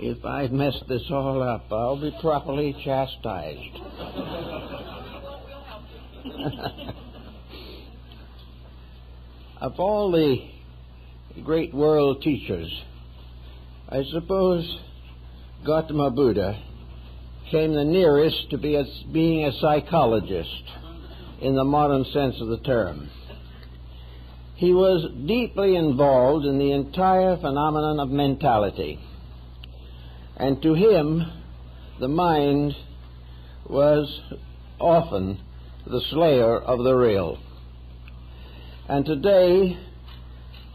if I mess this all up, I'll be properly chastised. Of all the great world teachers, I suppose Gautama Buddha came the nearest to being a psychologist in the modern sense of the term. He was deeply involved in the entire phenomenon of mentality, and to him the mind was often the slayer of the real. And today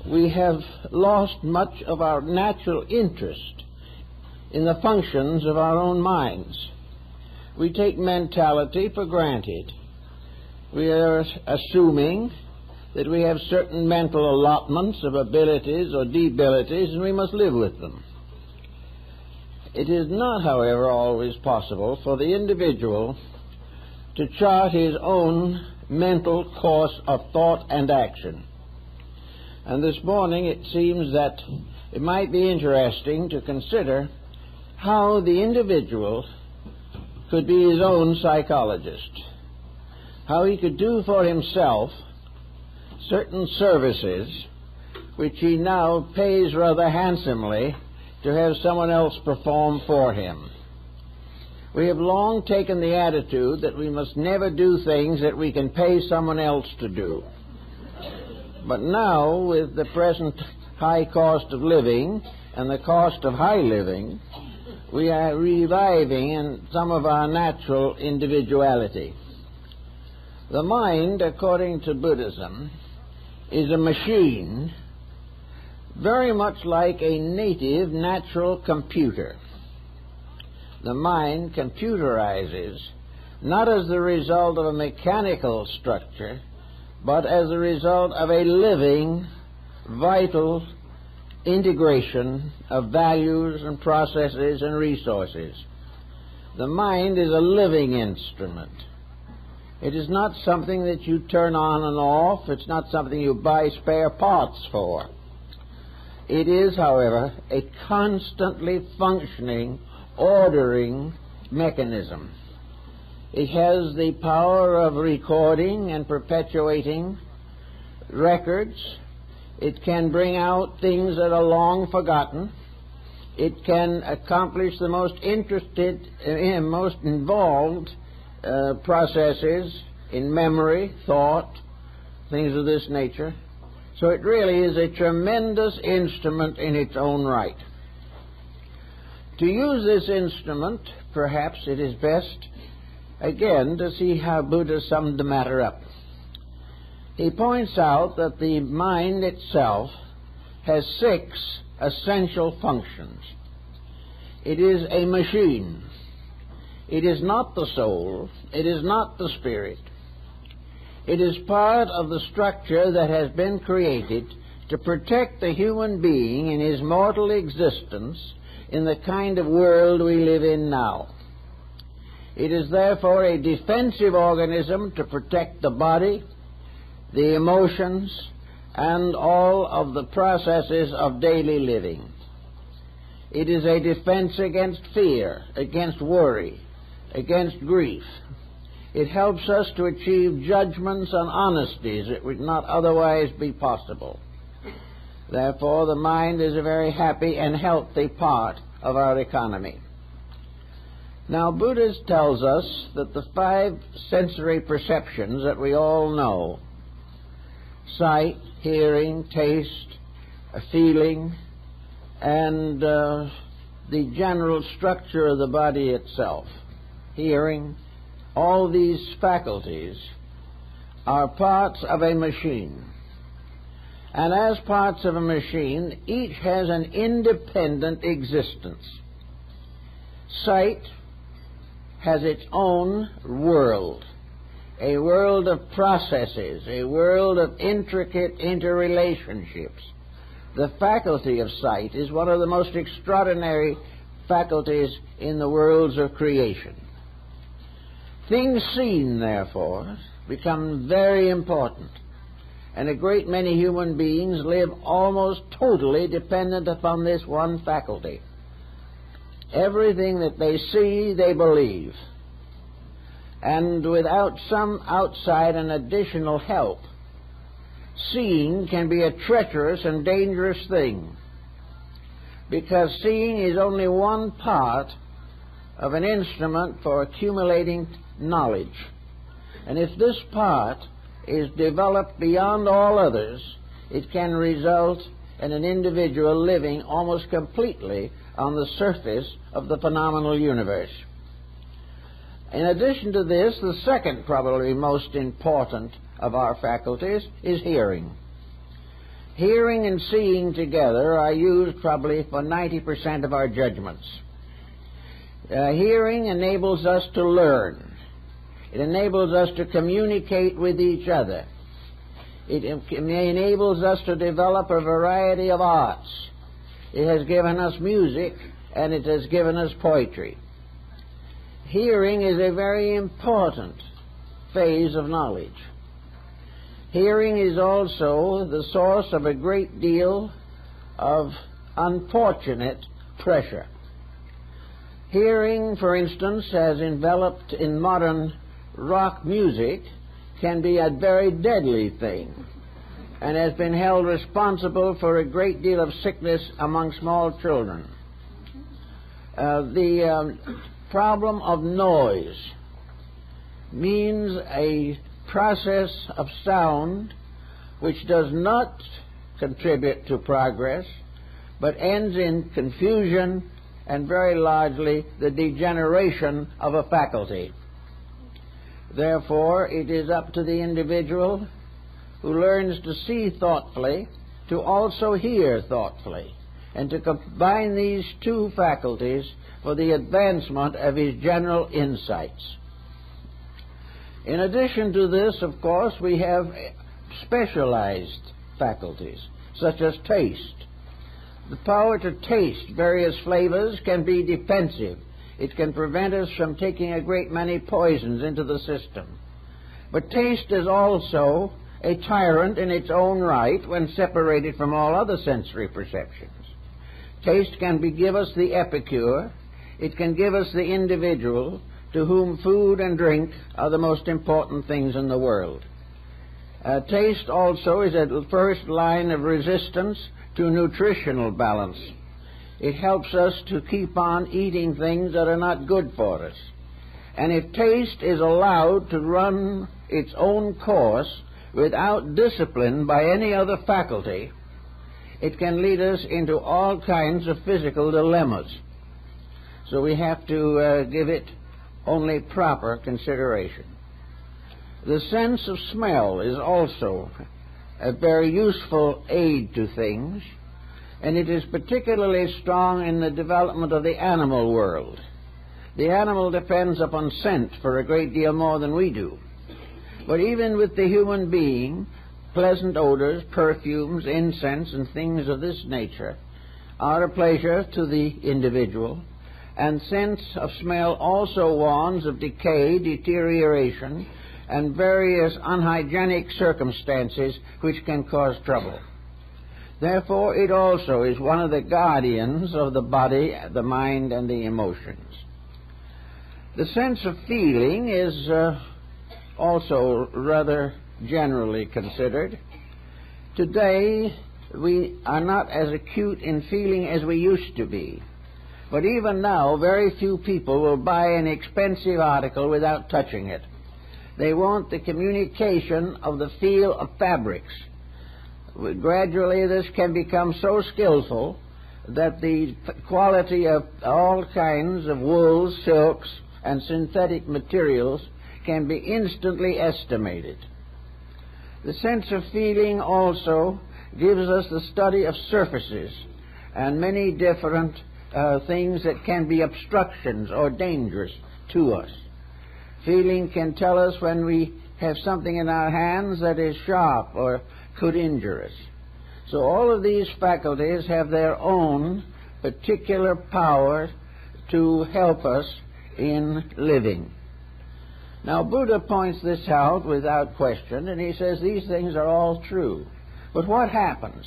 we have lost much of our natural interest in the functions of our own minds. We take mentality for granted. We are assuming that we have certain mental allotments of abilities or debilities, and we must live with them. It is not, however, always possible for the individual to chart his own mental course of thought and action. And this morning it seems that it might be interesting to consider how the individual could be his own psychologist, how he could do for himself certain services which he now pays rather handsomely to have someone else perform for him. We have long taken the attitude that we must never do things that we can pay someone else to do. But now, with the present high cost of living and the cost of high living, we are reviving in some of our natural individuality. The mind, according to Buddhism, is a machine very much like a native natural computer. The mind computerizes not as the result of a mechanical structure, but as a result of a living, vital integration of values and processes and resources. The mind is a living instrument. It is not something that you turn on and off. It's not something you buy spare parts for. It is, however, a constantly functioning, ordering mechanism. It has the power of recording and perpetuating records. It can bring out things that are long forgotten. It can accomplish the most most involved processes in memory, thought, things of this nature. So it really is a tremendous instrument in its own right. To use this instrument, perhaps it is best, again, to see how Buddha summed the matter up. He points out that the mind itself has 6 essential functions. It is a machine. It is not the soul. It is not the spirit. It is part of the structure that has been created to protect the human being in his mortal existence in the kind of world we live in now. It is therefore a defensive organism to protect the body, the emotions, and all of the processes of daily living. It is a defense against fear, against worry, against grief. It helps us to achieve judgments and honesties that would not otherwise be possible. Therefore, the mind is a very happy and healthy part of our economy. Now, Buddha tells us that the 5 sensory perceptions that we all know, sight, hearing, taste, feeling, and the general structure of the body itself, hearing, all these faculties are parts of a machine. And as parts of a machine, each has an independent existence. Sight has its own world, a world of processes, a world of intricate interrelationships. The faculty of sight is one of the most extraordinary faculties in the worlds of creation. Things seen, therefore, become very important, and a great many human beings live almost totally dependent upon this one faculty. Everything that they see, they believe. And without some outside and additional help, seeing can be a treacherous and dangerous thing, because seeing is only one part of an instrument for accumulating knowledge. And if this part is developed beyond all others, it can result in an individual living almost completely on the surface of the phenomenal universe. In addition to this, the second, probably most important of our faculties is hearing. Hearing and seeing together are used probably for 90% of our judgments. Hearing enables us to learn. It enables us to communicate with each other. It enables us to develop a variety of arts. It has given us music, and it has given us poetry. Hearing is a very important phase of knowledge. Hearing is also the source of a great deal of unfortunate pressure. Hearing, for instance, as enveloped in modern rock music, can be a very deadly thing, and has been held responsible for a great deal of sickness among small children. The problem of noise means a process of sound which does not contribute to progress, but ends in confusion and very largely the degeneration of a faculty. Therefore, it is up to the individual who learns to see thoughtfully to also hear thoughtfully, and to combine these two faculties for the advancement of his general insights. In addition to this, of course, we have specialized faculties, such as taste. The power to taste various flavors can be defensive. It can prevent us from taking a great many poisons into the system. But taste is also a tyrant in its own right when separated from all other sensory perceptions. Taste can give us the epicure. It can give us the individual to whom food and drink are the most important things in the world. Taste also is a first line of resistance to nutritional balance. It helps us to keep on eating things that are not good for us. And if taste is allowed to run its own course without discipline by any other faculty, it can lead us into all kinds of physical dilemmas. So we have to give it only proper consideration. The sense of smell is also a very useful aid to things, and it is particularly strong in the development of the animal world. The animal depends upon scent for a great deal more than we do. But even with the human being, pleasant odors, perfumes, incense, and things of this nature are a pleasure to the individual, and sense of smell also warns of decay, deterioration, and various unhygienic circumstances which can cause trouble. Therefore, it also is one of the guardians of the body, the mind, and the emotions. The sense of feeling is also rather generally considered. Today, we are not as acute in feeling as we used to be. But even now, very few people will buy an expensive article without touching it. They want the communication of the feel of fabrics. Gradually, this can become so skillful that the quality of all kinds of wools, silks, and synthetic materials can be instantly estimated. The sense of feeling also gives us the study of surfaces and many different things that can be obstructions or dangers to us. Feeling can tell us when we have something in our hands that is sharp or could injure us. So all of these faculties have their own particular power to help us in living. Now, Buddha points this out without question, and he says these things are all true. But what happens?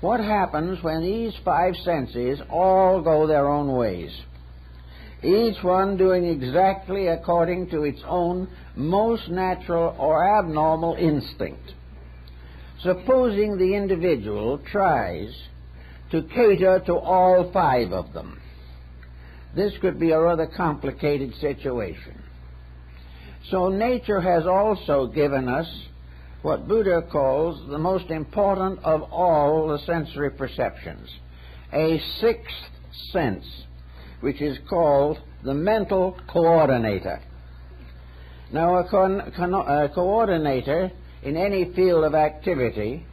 What happens when these five senses all go their own ways? each one doing exactly according to its own most natural or abnormal instinct. Supposing the individual tries to cater to all 5 of them, this could be a rather complicated situation. So nature has also given us what Buddha calls the most important of all the sensory perceptions, a 6th sense, which is called the mental coordinator. Now, a coordinator in any field of activity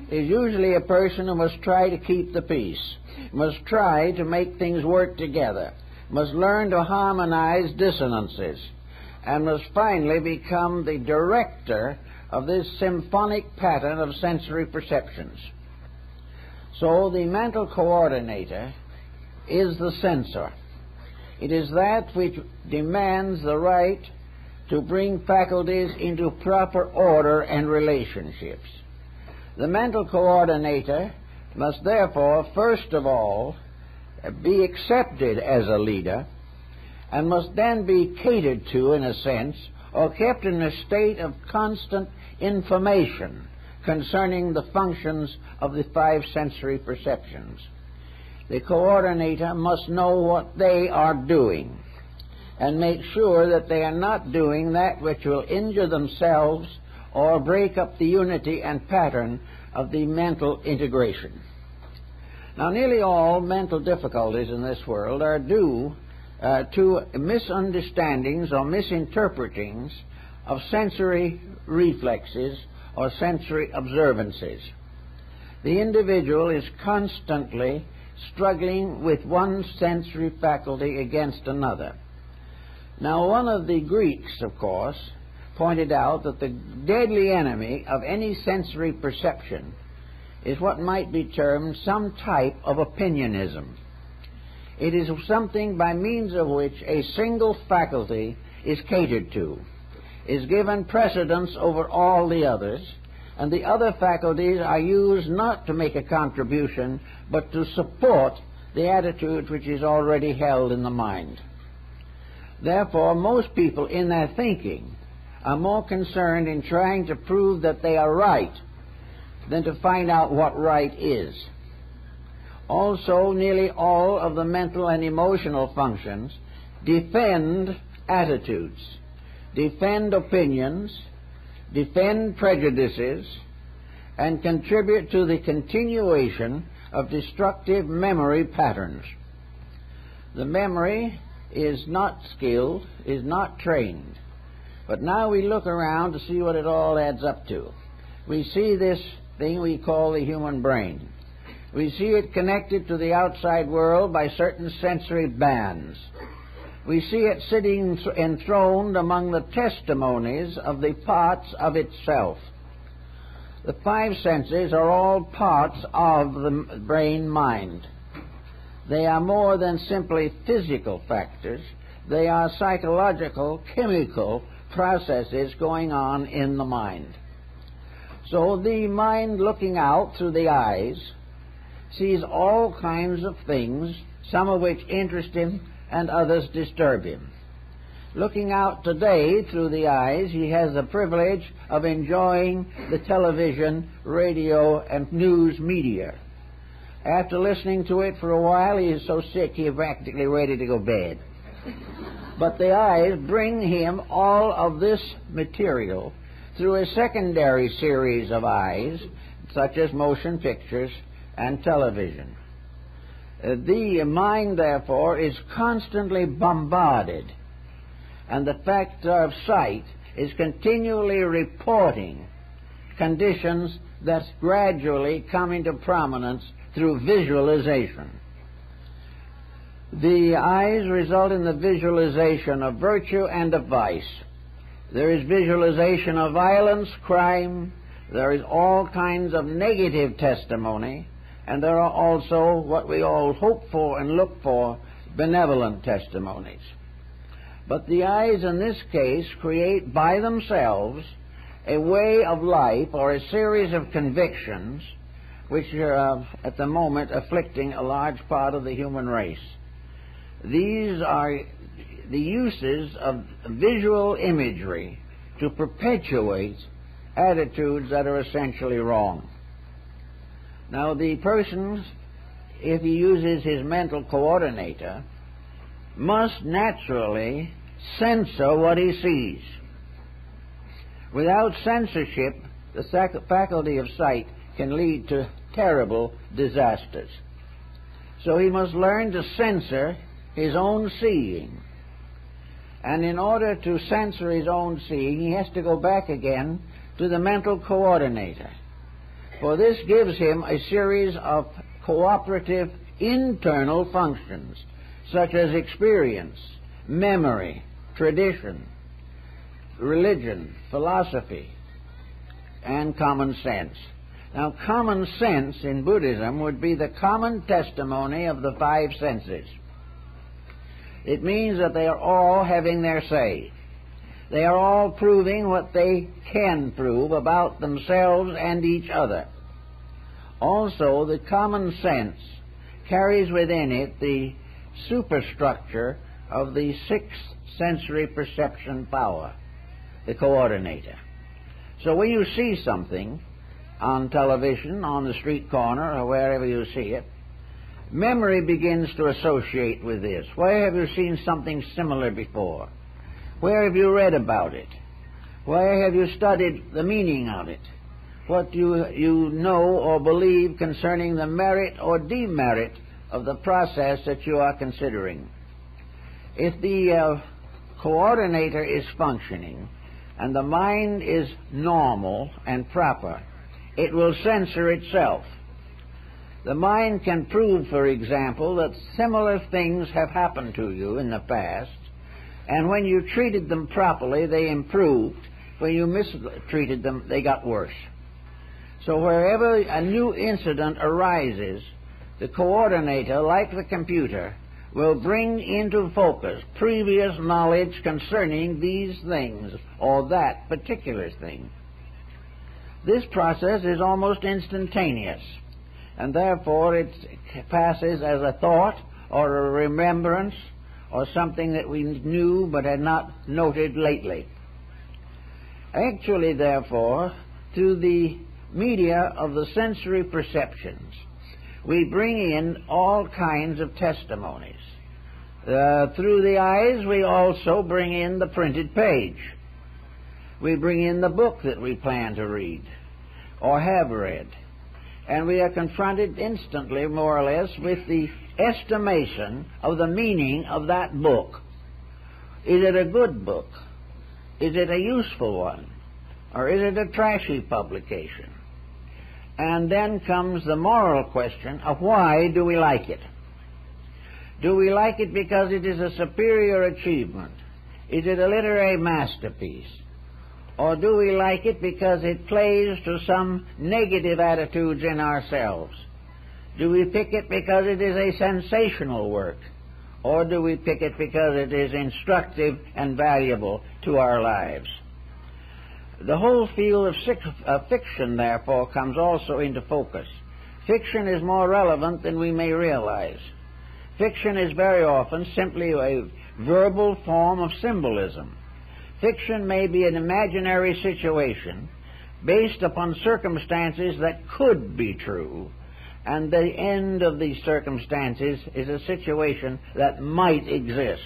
is usually a person who must try to keep the peace, must try to make things work together, must learn to harmonize dissonances, and must finally become the director of this symphonic pattern of sensory perceptions. So the mental coordinator is the censor. It is that which demands the right to bring faculties into proper order and relationships. The mental coordinator must therefore, first of all, be accepted as a leader, and must then be catered to, in a sense, or kept in a state of constant information concerning the functions of the 5 sensory perceptions. The coordinator must know what they are doing and make sure that they are not doing that which will injure themselves or break up the unity and pattern of the mental integration. Now, nearly all mental difficulties in this world are due to misunderstandings or misinterpretings of sensory reflexes or sensory observances. The individual is constantly struggling with one sensory faculty against another. Now, one of the Greeks, of course, pointed out that the deadly enemy of any sensory perception is what might be termed some type of opinionism. It is something by means of which a single faculty is catered to, is given precedence over all the others, and the other faculties are used not to make a contribution, but to support the attitude which is already held in the mind. Therefore, most people in their thinking are more concerned in trying to prove that they are right than to find out what right is. Also, nearly all of the mental and emotional functions defend attitudes, defend opinions, defend prejudices, and contribute to the continuation of destructive memory patterns. The memory is not skilled, is not trained. But now we look around to see what it all adds up to. We see this thing we call the human brain. We see it connected to the outside world by certain sensory bands. We see it sitting enthroned among the testimonies of the parts of itself. The 5 senses are all parts of the brain-mind. They are more than simply physical factors. They are psychological, chemical processes going on in the mind. So the mind, looking out through the eyes, sees all kinds of things, some of which interest him and others disturb him. Looking out today through the eyes, he has the privilege of enjoying the television, radio, and news media. After listening to it for a while, he is so sick he is practically ready to go to bed. But the eyes bring him all of this material through a secondary series of eyes, such as motion pictures and television. The mind, therefore, is constantly bombarded, and the factor of sight is continually reporting conditions that gradually come into prominence through visualization. The eyes result in the visualization of virtue and of vice. There is visualization of violence, crime. There is all kinds of negative testimony, and there are also what we all hope for and look for, benevolent testimonies. But the eyes in this case create by themselves a way of life or a series of convictions which are at the moment afflicting a large part of the human race. These are the uses of visual imagery to perpetuate attitudes that are essentially wrong. Now, the person, if he uses his mental coordinator, must naturally censor what he sees. Without censorship, the faculty of sight can lead to terrible disasters. So he must learn to censor his own seeing. And in order to censor his own seeing, he has to go back again to the mental coordinator. For this gives him a series of cooperative internal functions, such as experience, memory, tradition, religion, philosophy, and common sense. Now, common sense in Buddhism would be the common testimony of the five senses. It means that they are all having their say. They are all proving what they can prove about themselves and each other. Also, the common sense carries within it the superstructure of the sixth sensory perception power, the coordinator. So when you see something on television, on the street corner, or wherever you see it, memory begins to associate with this. Where have you seen something similar before? Where have you read about it? Where have you studied the meaning of it? What do you know or believe concerning the merit or demerit of the process that you are considering? If the coordinator is functioning and the mind is normal and proper, it will censor itself. The mind can prove, for example, that similar things have happened to you in the past, and when you treated them properly, they improved. When you mistreated them, they got worse. So wherever a new incident arises, the coordinator, like the computer, will bring into focus previous knowledge concerning these things or that particular thing. This process is almost instantaneous, and therefore it passes as a thought or a remembrance or something that we knew but had not noted lately. Actually, therefore, through the media of the sensory perceptions, we bring in all kinds of testimonies. Through the eyes, we also bring in the printed page. We bring in the book that we plan to read or have read. And we are confronted instantly, more or less, with the estimation of the meaning of that book. Is it a good book? Is it a useful one? Or is it a trashy publication? And then comes the moral question of why do we like it? Do we like it because it is a superior achievement? Is it a literary masterpiece? Or do we like it because it plays to some negative attitudes in ourselves? Do we pick it because it is a sensational work? Or do we pick it because it is instructive and valuable to our lives? The whole field of fiction, therefore, comes also into focus. Fiction is more relevant than we may realize. Fiction is very often simply a verbal form of symbolism. Fiction may be an imaginary situation based upon circumstances that could be true, and the end of these circumstances is a situation that might exist.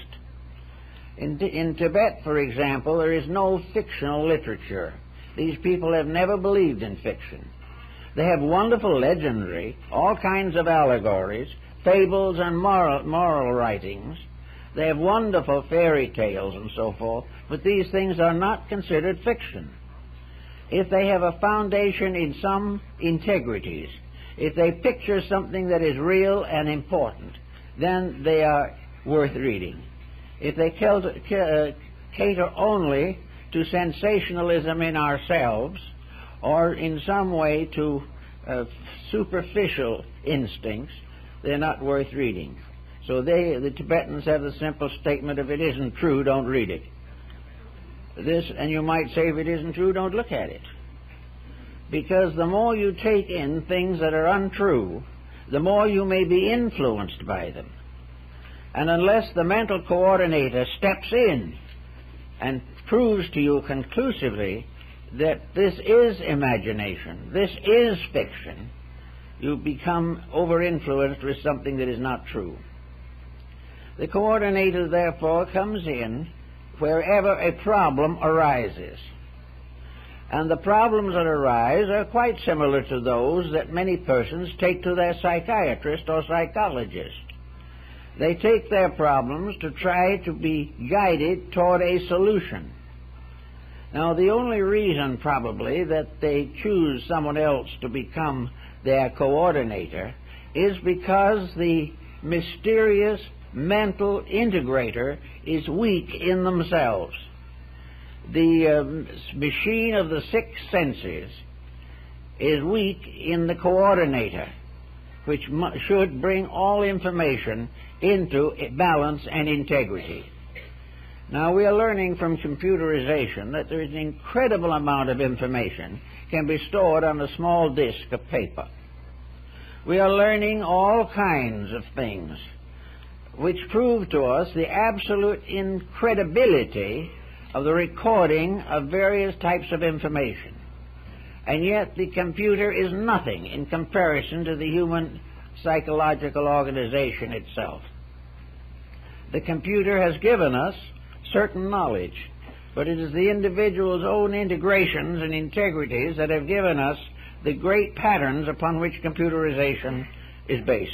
In Tibet, for example, there is no fictional literature. These people have never believed in fiction. They have wonderful legendary, all kinds of allegories, fables and moral writings. They have wonderful fairy tales and so forth, but these things are not considered fiction. If they have a foundation in some integrities, if they picture something that is real and important, then they are worth reading. If they cater only to sensationalism in ourselves or in some way to superficial instincts, they're not worth reading. So the Tibetans have the simple statement, if it isn't true, don't read it. And you might say, if it isn't true, don't look at it. Because the more you take in things that are untrue, the more you may be influenced by them. And unless the mental coordinator steps in and proves to you conclusively that this is imagination, this is fiction, you become over-influenced with something that is not true. The coordinator, therefore, comes in wherever a problem arises. And the problems that arise are quite similar to those that many persons take to their psychiatrist or psychologist. They take their problems to try to be guided toward a solution. Now, the only reason, probably, that they choose someone else to become their coordinator is because the mysterious mental integrator is weak in themselves. The machine of the six senses is weak in the coordinator, which should bring all information into balance and integrity. Now, we are learning from computerization that there is an incredible amount of information can be stored on a small disk of paper. We are learning all kinds of things which prove to us the absolute incredibility of the recording of various types of information. And yet the computer is nothing in comparison to the human psychological organization itself. The computer has given us certain knowledge, but it is the individual's own integrations and integrities that have given us the great patterns upon which computerization is based.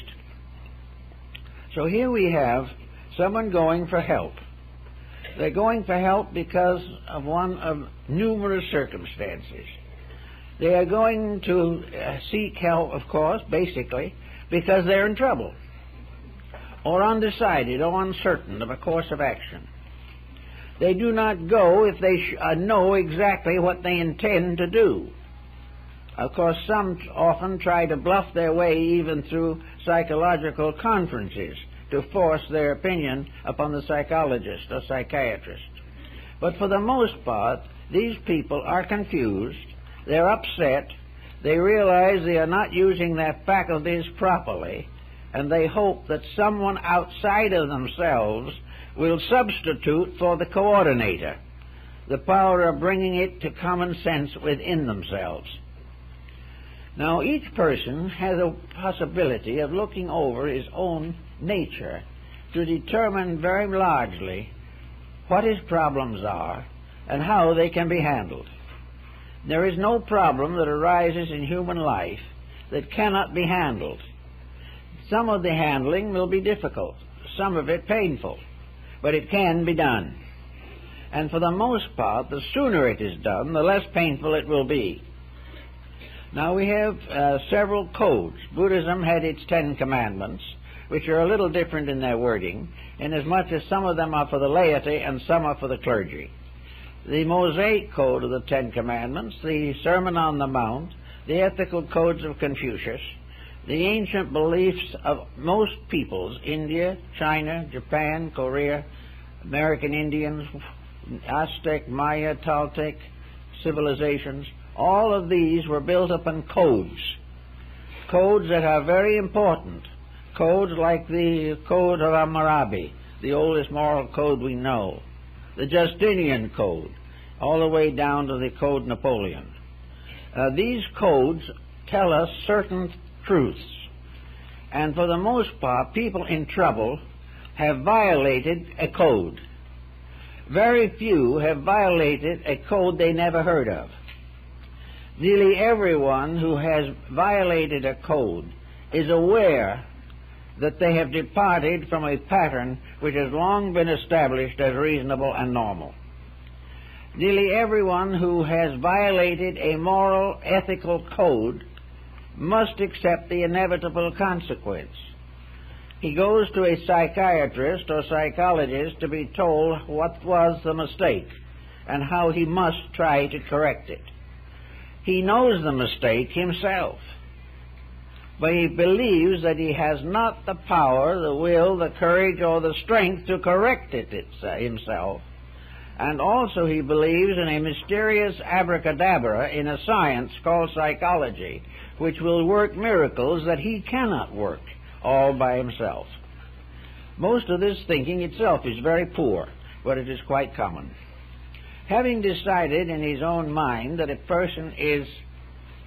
So here we have someone going for help. They're going for help because of one of numerous circumstances. They are going to seek help, of course, basically, because they're in trouble, or undecided or uncertain of a course of action. They do not go if they know exactly what they intend to do. Of course, some often try to bluff their way even through psychological conferences to force their opinion upon the psychologist or psychiatrist. But for the most part, these people are confused, they're upset, they realize they are not using their faculties properly, and they hope that someone outside of themselves will substitute for the coordinator, the power of bringing it to common sense within themselves. Now, each person has a possibility of looking over his own nature to determine very largely what his problems are and how they can be handled. There is no problem that arises in human life that cannot be handled. Some of the handling will be difficult, some of it painful, but it can be done. And for the most part, the sooner it is done, the less painful it will be. Now, we have several codes. Buddhism had its 10 commandments, which are a little different in their wording, inasmuch as some of them are for the laity and some are for the clergy. The Mosaic Code of the 10 Commandments, the Sermon on the Mount, the ethical codes of Confucius, the ancient beliefs of most peoples, India, China, Japan, Korea, American Indians, Aztec, Maya, Toltec civilizations, all of these were built upon codes. Codes that are very important. Codes like the Code of Hammurabi, the oldest moral code we know. The Justinian Code, all the way down to the Code Napoleon. These codes tell us certain truths. And for the most part, people in trouble have violated a code. Very few have violated a code they never heard of. Nearly everyone who has violated a code is aware that they have departed from a pattern which has long been established as reasonable and normal. Nearly everyone who has violated a moral, ethical code must accept the inevitable consequence. He goes to a psychiatrist or psychologist to be told what was the mistake and how he must try to correct it. He knows the mistake himself, but he believes that he has not the power, the will, the courage, or the strength to correct it himself. And also he believes in a mysterious abracadabra in a science called psychology, which will work miracles that he cannot work all by himself. Most of this thinking itself is very poor, but it is quite common. Having decided in his own mind that a person is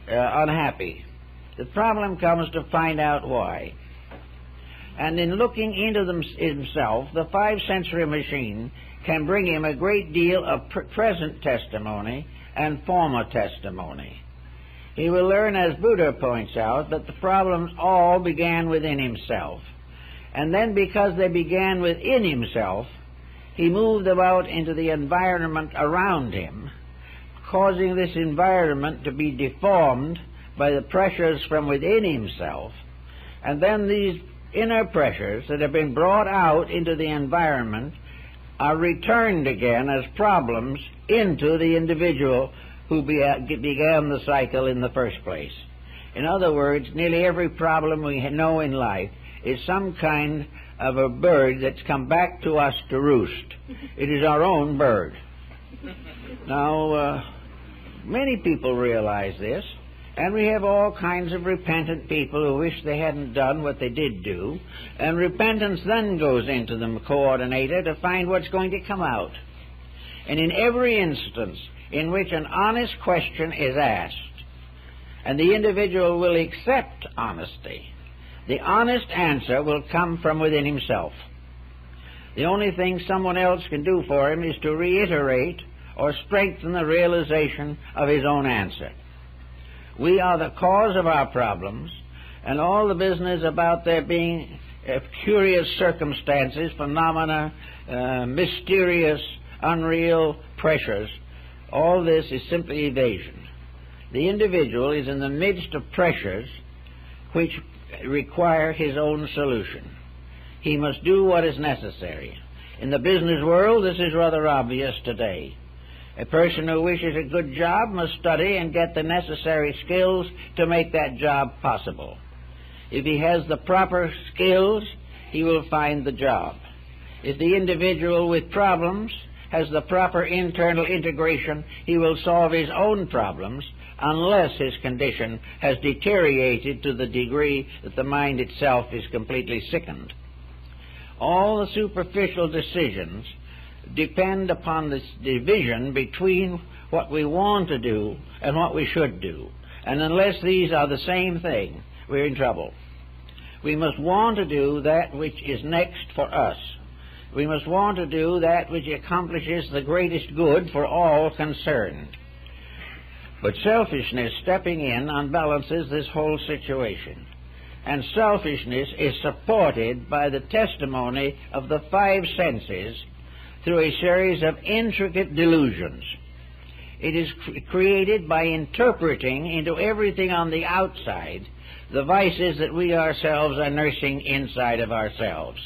unhappy, the problem comes to find out why. And in looking into himself, the five-sensory machine can bring him a great deal of present testimony and former testimony. He will learn, as Buddha points out, that the problems all began within himself. And then, because they began within himself, he moved about into the environment around him, causing this environment to be deformed by the pressures from within himself. And then these inner pressures that have been brought out into the environment are returned again as problems into the individual who began the cycle in the first place. In other words, nearly every problem we know in life is some kind of a bird that's come back to us to roost. It is our own bird. Now, many people realize this, and we have all kinds of repentant people who wish they hadn't done what they did do, and repentance then goes into the coordinator to find what's going to come out. And in every instance in which an honest question is asked, and the individual will accept honesty, the honest answer will come from within himself. The only thing someone else can do for him is to reiterate or strengthen the realization of his own answer. We are the cause of our problems, and all the business about there being curious circumstances, phenomena, mysterious, unreal pressures, all this is simply evasion. The individual is in the midst of pressures which require his own solution. He must do what is necessary. In the business world, this is rather obvious today. A person who wishes a good job must study and get the necessary skills to make that job possible. If he has the proper skills, he will find the job. If the individual with problems has the proper internal integration, he will solve his own problems unless his condition has deteriorated to the degree that the mind itself is completely sickened. All the superficial decisions depend upon this division between what we want to do and what we should do. And unless these are the same thing, we're in trouble. We must want to do that which is next for us. We must want to do that which accomplishes the greatest good for all concerned. But selfishness stepping in unbalances this whole situation. And selfishness is supported by the testimony of the five senses through a series of intricate delusions. It is created by interpreting into everything on the outside the vices that we ourselves are nursing inside of ourselves.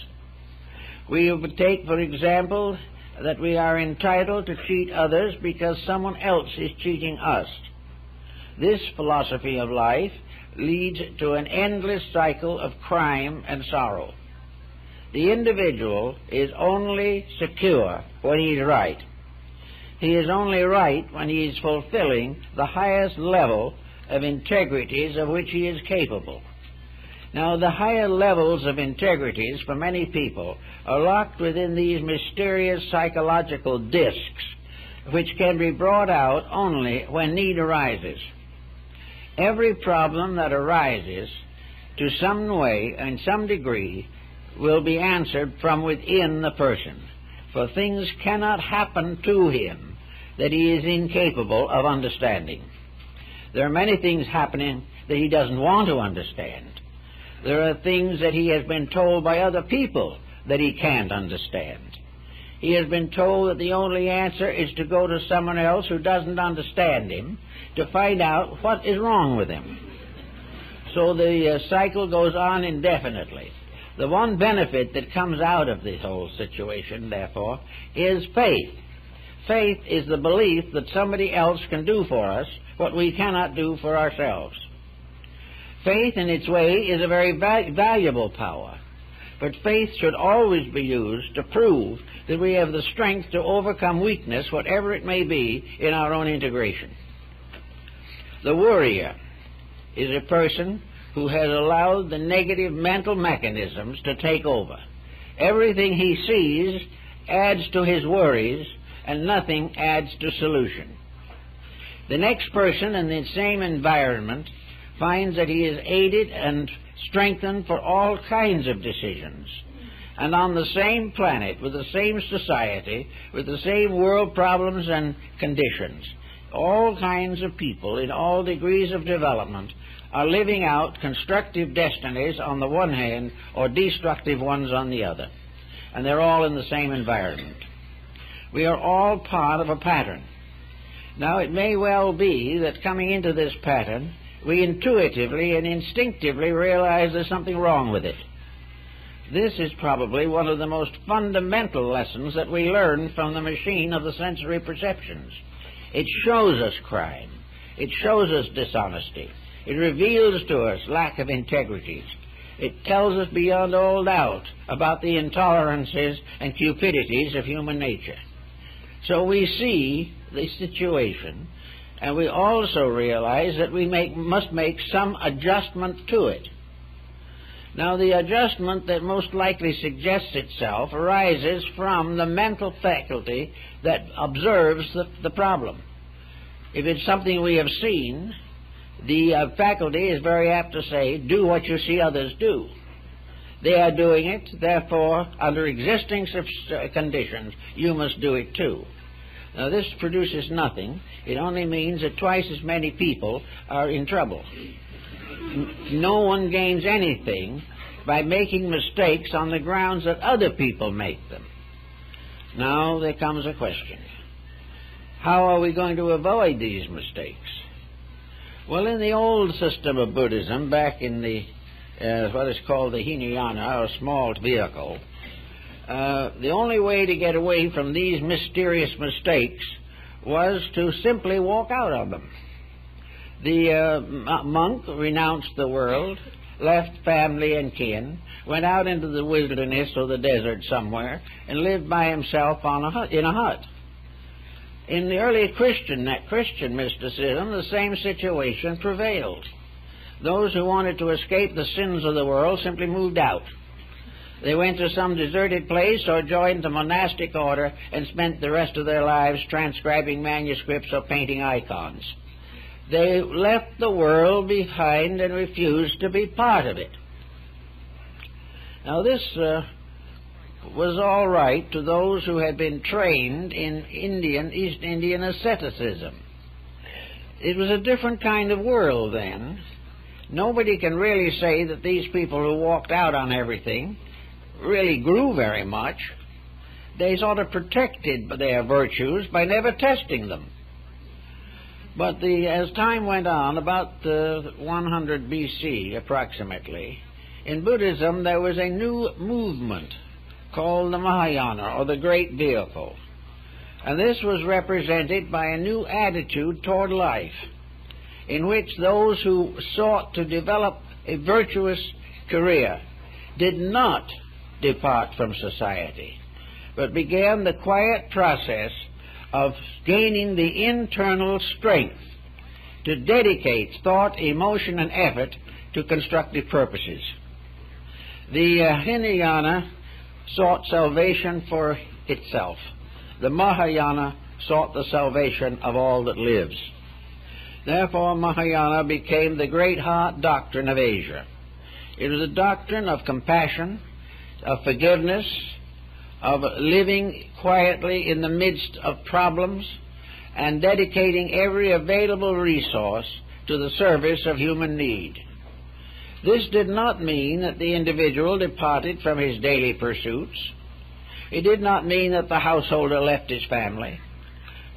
We would take, for example, that we are entitled to cheat others because someone else is cheating us. This philosophy of life leads to an endless cycle of crime and sorrow. The individual is only secure when he is right. He is only right when he is fulfilling the highest level of integrities of which he is capable. Now, the higher levels of integrities for many people are locked within these mysterious psychological discs, which can be brought out only when need arises. Every problem that arises to some way and some degree will be answered from within the person, for things cannot happen to him that he is incapable of understanding. There are many things happening that he doesn't want to understand. There are things that he has been told by other people that he can't understand. He has been told that the only answer is to go to someone else who doesn't understand him to find out what is wrong with him. So the cycle goes on indefinitely. The one benefit that comes out of this whole situation, therefore, is faith. Faith is the belief that somebody else can do for us what we cannot do for ourselves. Faith, in its way, is a very valuable power. But faith should always be used to prove that we have the strength to overcome weakness, whatever it may be, in our own integration. The worrier is a person who has allowed the negative mental mechanisms to take over. Everything he sees adds to his worries, and nothing adds to solution. The next person in the same environment finds that he is aided and strengthened for all kinds of decisions. And on the same planet, with the same society, with the same world problems and conditions, all kinds of people in all degrees of development are living out constructive destinies on the one hand or destructive ones on the other. And they're all in the same environment. We are all part of a pattern. Now, it may well be that coming into this pattern, we intuitively and instinctively realize there's something wrong with it. This is probably one of the most fundamental lessons that we learn from the machine of the sensory perceptions. It shows us crime. It shows us dishonesty. It reveals to us lack of integrity. It tells us beyond all doubt about the intolerances and cupidities of human nature. So we see the situation, and we also realize that we must make some adjustment to it. Now, the adjustment that most likely suggests itself arises from the mental faculty that observes the problem. If it's something we have seen, the faculty is very apt to say, do what you see others do. They are doing it, therefore, under existing conditions, you must do it too. Now, this produces nothing. It only means that twice as many people are in trouble. No one gains anything by making mistakes on the grounds that other people make them. Now there comes a question. How are we going to avoid these mistakes? Well, in the old system of Buddhism, back in the what is called the Hinayana, or small vehicle, the only way to get away from these mysterious mistakes was to simply walk out of them. The monk renounced the world, left family and kin, went out into the wilderness or the desert somewhere, and lived by himself in a hut. In the early Christian mysticism, the same situation prevailed. Those who wanted to escape the sins of the world simply moved out. They went to some deserted place or joined the monastic order and spent the rest of their lives transcribing manuscripts or painting icons. They left the world behind and refused to be part of it. Now, this was all right to those who had been trained in East Indian asceticism. It was a different kind of world then. Nobody can really say that these people who walked out on everything really grew very much. They sort of protected their virtues by never testing them. But as time went on, about 100 BC approximately, in Buddhism there was a new movement called the Mahayana, or the Great Vehicle. And this was represented by a new attitude toward life, in which those who sought to develop a virtuous career did not depart from society, but began the quiet process of gaining the internal strength to dedicate thought, emotion, and effort to constructive purposes. The Hinayana sought salvation for itself. The Mahayana sought the salvation of all that lives. Therefore, Mahayana became the great heart doctrine of Asia. It was a doctrine of compassion, of forgiveness, of living quietly in the midst of problems, and dedicating every available resource to the service of human need. This did not mean that the individual departed from his daily pursuits. It did not mean that the householder left his family.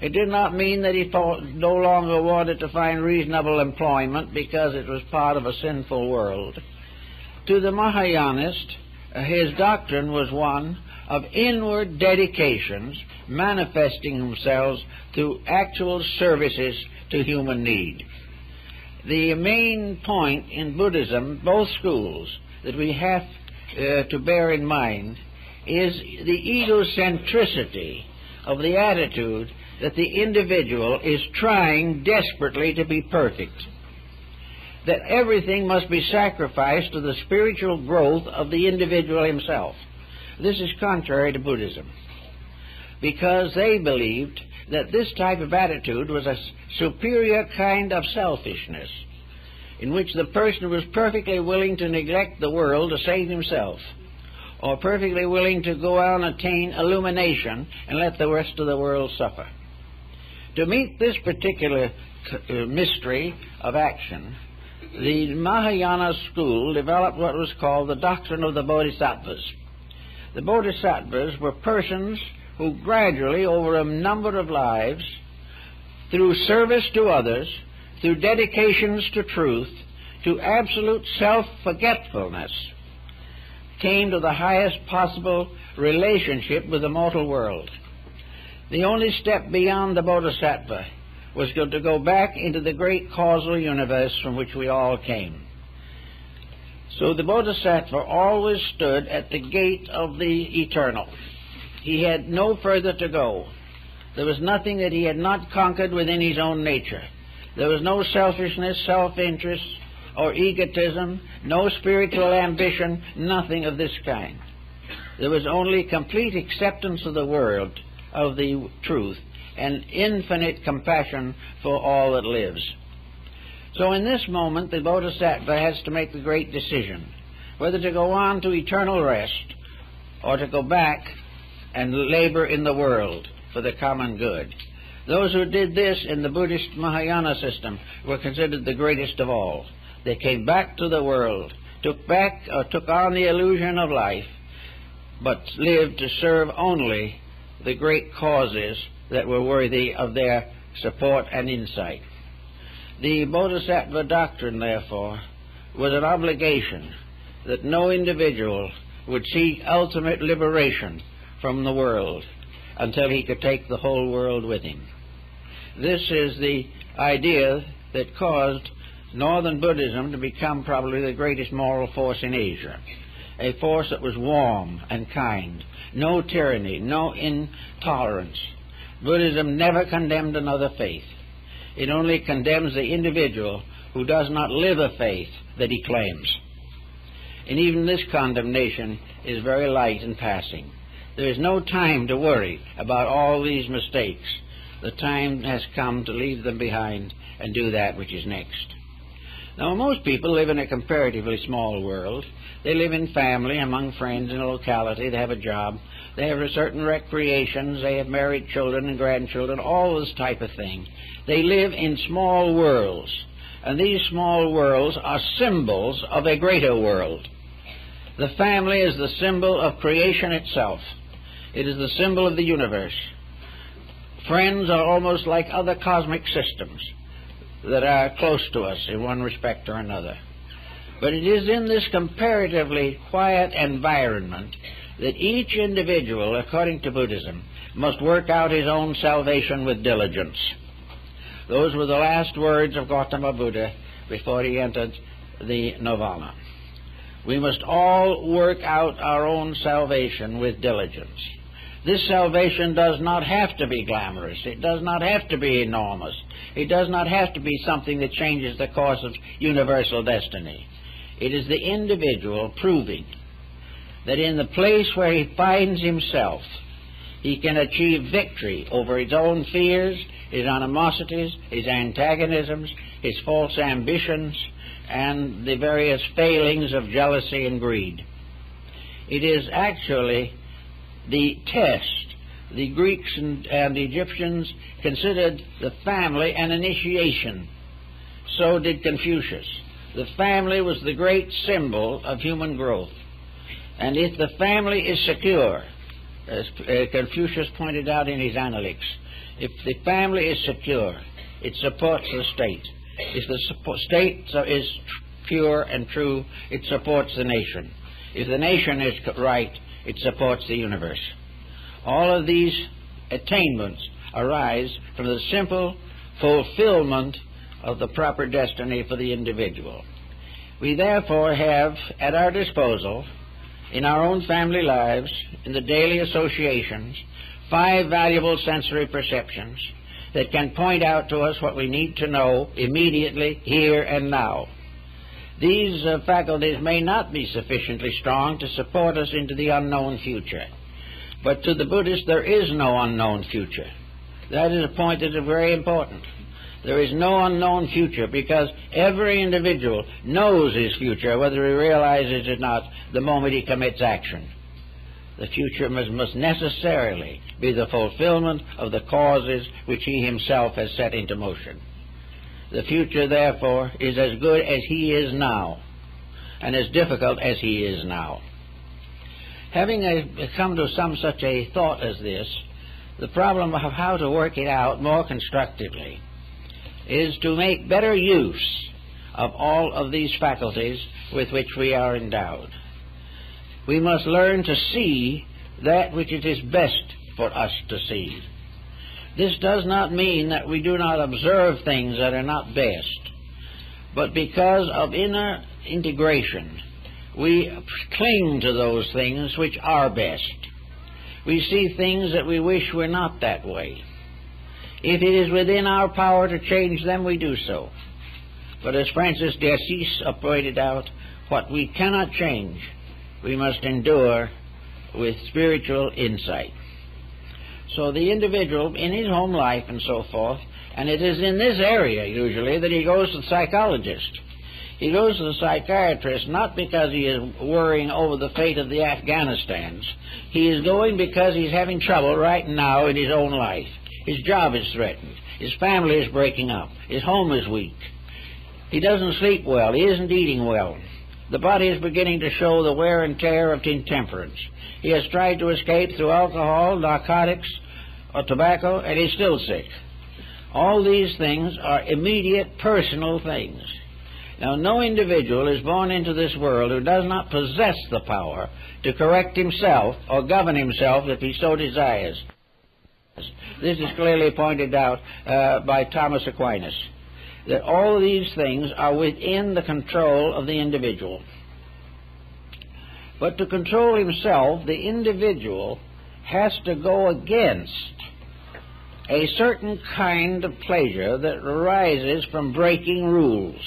It did not mean that he no longer wanted to find reasonable employment because it was part of a sinful world. To the Mahayanist, his doctrine was one of inward dedications manifesting themselves through actual services to human need. The main point in Buddhism, both schools, that we have to bear in mind is the egocentricity of the attitude that the individual is trying desperately to be perfect, that everything must be sacrificed to the spiritual growth of the individual himself. This is contrary to Buddhism, because they believed that this type of attitude was a superior kind of selfishness, in which the person was perfectly willing to neglect the world to save himself, or perfectly willing to go out and attain illumination and let the rest of the world suffer. To meet this particular mystery of action, the Mahayana school developed what was called the doctrine of the Bodhisattvas. The Bodhisattvas were persons who gradually, over a number of lives, through service to others, through dedications to truth, to absolute self-forgetfulness, came to the highest possible relationship with the mortal world. The only step beyond the Bodhisattva was to go back into the great causal universe from which we all came. So the Bodhisattva always stood at the gate of the eternal. He had no further to go. There was nothing that he had not conquered within his own nature. There was no selfishness, self-interest, or egotism, no spiritual ambition, nothing of this kind. There was only complete acceptance of the world, of the truth, and infinite compassion for all that lives. So in this moment, the Bodhisattva has to make the great decision, whether to go on to eternal rest or to go back and labor in the world for the common good. Those who did this in the Buddhist Mahayana system were considered the greatest of all. They came back to the world, took on the illusion of life, but lived to serve only the great causes that were worthy of their support and insight. The Bodhisattva doctrine, therefore, was an obligation that no individual would seek ultimate liberation from the world until he could take the whole world with him. This is the idea that caused Northern Buddhism to become probably the greatest moral force in Asia, a force that was warm and kind, no tyranny, no intolerance. Buddhism never condemned another faith. It only condemns the individual who does not live a faith that he claims. And even this condemnation is very light and passing. There is no time to worry about all these mistakes. The time has come to leave them behind and do that which is next. Now, most people live in a comparatively small world. They live in family, among friends in a locality. They have a job. They have certain recreations. They have married children and grandchildren, all this type of thing. They live in small worlds, and these small worlds are symbols of a greater world. The family is the symbol of creation itself. It is the symbol of the universe. Friends are almost like other cosmic systems that are close to us in one respect or another. But it is in this comparatively quiet environment that each individual, according to Buddhism, must work out his own salvation with diligence. Those were the last words of Gautama Buddha before he entered the nirvana. We must all work out our own salvation with diligence. This salvation does not have to be glamorous. It does not have to be enormous. It does not have to be something that changes the course of universal destiny. It is the individual proving that in the place where he finds himself, he can achieve victory over his own fears, his animosities, his antagonisms, his false ambitions, and the various failings of jealousy and greed. It is actually the test. The Greeks and the Egyptians considered the family an initiation. So did Confucius. The family was the great symbol of human growth. And if the family is secure, as Confucius pointed out in his Analects, if the family is secure, it supports the state. If the state is pure and true, it supports the nation. If the nation is right, it supports the universe. All of these attainments arise from the simple fulfillment of the proper destiny for the individual. We therefore have at our disposal, in our own family lives, in the daily associations, 5 valuable sensory perceptions that can point out to us what we need to know immediately, here and now. these faculties may not be sufficiently strong to support us into the unknown future. But to the Buddhist, there is no unknown future. That is a point that is very important. There is no unknown future because every individual knows his future, whether he realizes it or not, the moment he commits action. The future must necessarily be the fulfillment of the causes which he himself has set into motion. The future, therefore, is as good as he is now, and as difficult as he is now. Having come to some such a thought as this, the problem of how to work it out more constructively is to make better use of all of these faculties with which we are endowed. We must learn to see that which it is best for us to see. This does not mean that we do not observe things that are not best, but because of inner integration, we cling to those things which are best. We see things that we wish were not that way. If it is within our power to change them, we do so. But as Francis d'Assise pointed out, what we cannot change, we must endure with spiritual insight. So the individual, in his home life and so forth, and it is in this area usually that he goes to the psychologist. He goes to the psychiatrist not because he is worrying over the fate of the Afghanistans. He is going because he's having trouble right now in his own life. His job is threatened. His family is breaking up. His home is weak. He doesn't sleep well. He isn't eating well. The body is beginning to show the wear and tear of intemperance. He has tried to escape through alcohol, narcotics, or tobacco, and he's still sick. All these things are immediate personal things. Now, no individual is born into this world who does not possess the power to correct himself or govern himself if he so desires. This is clearly pointed out by Thomas Aquinas, that all these things are within the control of the individual. But to control himself, the individual has to go against a certain kind of pleasure that arises from breaking rules.